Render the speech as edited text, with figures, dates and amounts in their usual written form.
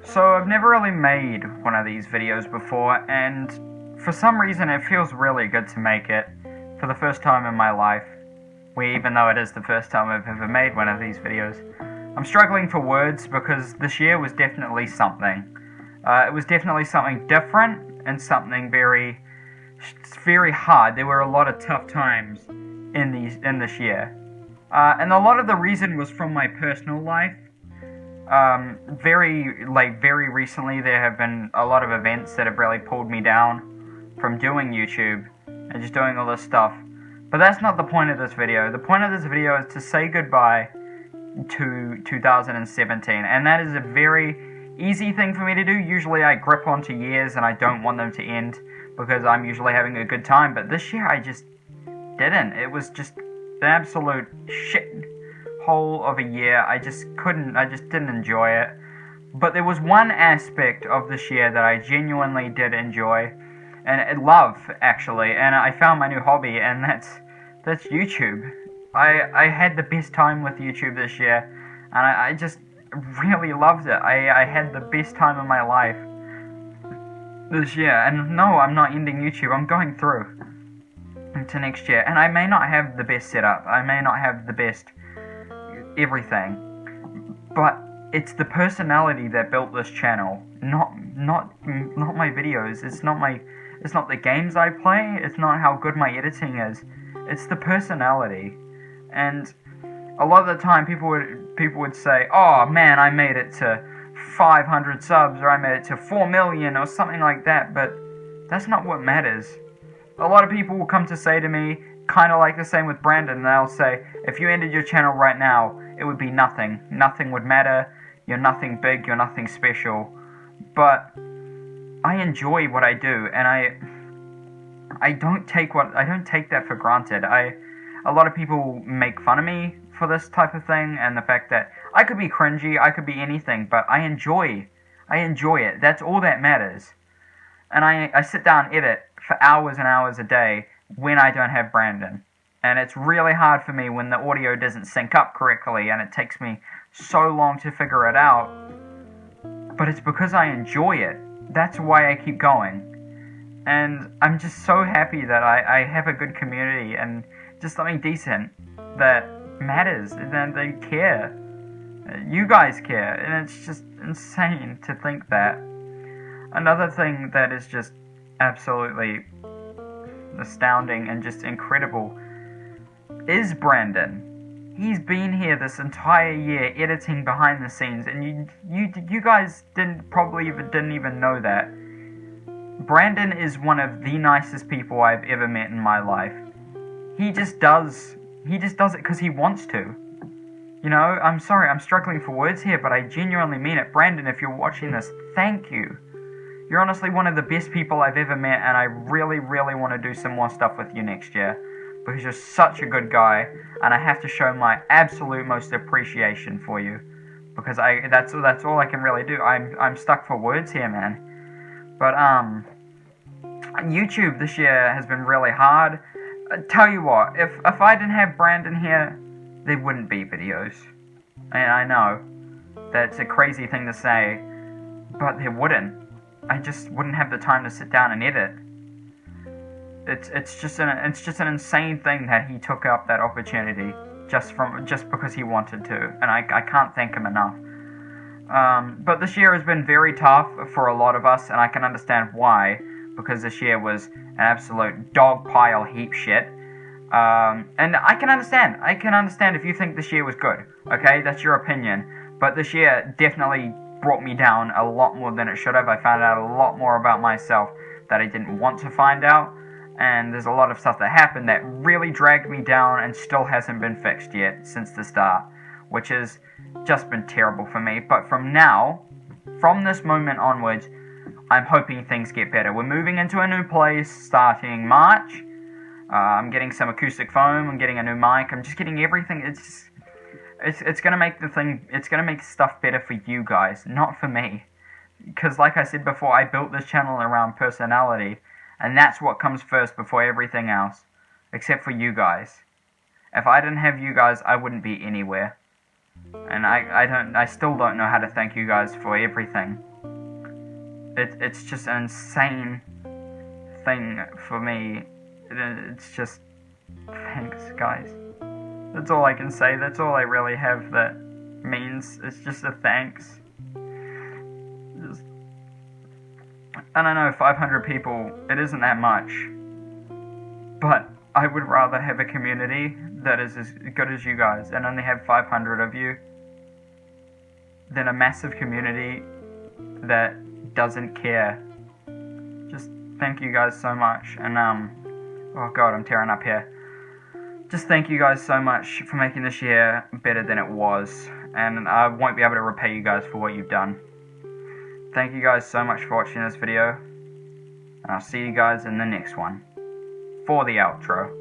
So I've never really made one of these videos before, and for some reason it feels really good to make it for the first time in my life. Even though it is the first time I've ever made one of these videos. I'm struggling for words because this year was definitely something. It was definitely something different and something very hard. There were a lot of tough times in this year. And a lot of the reason was from my personal life. Very recently there have been a lot of events that have really pulled me down from doing YouTube and just doing all this stuff. But that's not the point of this video. The point of this video is to say goodbye to 2017, and that is a very easy thing for me to do. Usually I grip onto years and I don't want them to end because I'm usually having a good time, but this year I just didn't. It was just an absolute shit hole of a year. I just didn't enjoy it. But there was one aspect of this year that I genuinely did enjoy, and love, actually, and I found my new hobby, and that's YouTube. I had the best time with YouTube this year, and I just really loved it. I had the best time of my life this year, and no, I'm not ending YouTube. I'm going through into next year, and I may not have the best setup. I may not have the best everything, but it's the personality that built this channel, not my videos. It's not the games I play. It's not how good my editing is. It's the personality. And a lot of the time people would say, "Oh man, I made it to 500 subs, or I made it to 4 million, or something like that." But that's not what matters. A lot of people will come to say to me, kind of like the same with Brandon, they'll say, "If you ended your channel right now, it would be nothing. Nothing would matter. You're nothing big. You're nothing special." But I enjoy what I do, and I don't take that for granted. A lot of people make fun of me for this type of thing, and the fact that I could be cringy, I could be anything, but I enjoy it. That's all that matters. And I sit down and edit for hours and hours a day when I don't have Brandon. And it's really hard for me when the audio doesn't sync up correctly, and it takes me so long to figure it out. But it's because I enjoy it. That's why I keep going. And I'm just so happy that I have a good community and just something decent that matters, and they care. You guys care, and it's just insane to think that. Another thing that is just absolutely astounding and just incredible is Brandon. He's been here this entire year editing behind the scenes, and you guys probably didn't even know that. Brandon is one of the nicest people I've ever met in my life. He just does it because he wants to. You know, I'm sorry, I'm struggling for words here, but I genuinely mean it. Brandon, if you're watching this, thank you. You're honestly one of the best people I've ever met, and I really, really want to do some more stuff with you next year, because you're such a good guy, and I have to show my absolute most appreciation for you, because that's all I can really do. I'm stuck for words here, man. But YouTube this year has been really hard. Tell you what, if I didn't have Brandon here, there wouldn't be videos. And I know that's a crazy thing to say, but there wouldn't. I just wouldn't have the time to sit down and edit. It's just an insane thing that he took up that opportunity just because he wanted to, and I can't thank him enough. But this year has been very tough for a lot of us, and I can understand why, because this year was an absolute dog pile heap shit. And I can understand if you think this year was good, okay? That's your opinion. But this year definitely brought me down a lot more than it should have. I found out a lot more about myself that I didn't want to find out. And there's a lot of stuff that happened that really dragged me down and still hasn't been fixed yet since the start, which has just been terrible for me. But from this moment onwards, I'm hoping things get better. We're moving into a new place starting March. I'm getting some acoustic foam. I'm getting a new mic. I'm just getting everything. It's gonna make it's gonna make stuff better for you guys, not for me. Because like I said before, I built this channel around personality, and that's what comes first before everything else, except for you guys. If I didn't have you guys, I wouldn't be anywhere. And I still don't know how to thank you guys for everything. It's just an insane thing for me. It's just, thanks, guys. That's all I can say. That's all I really have that means. It's just a thanks. I don't know, 500 people, it isn't that much. But I would rather have a community that is as good as you guys and only have 500 of you than a massive community that doesn't care. Just thank you guys so much. And oh god, I'm tearing up here. Just thank you guys so much for making this year better than it was, and I won't be able to repay you guys for what you've done. Thank you guys so much for watching this video, and I'll see you guys in the next one for the outro.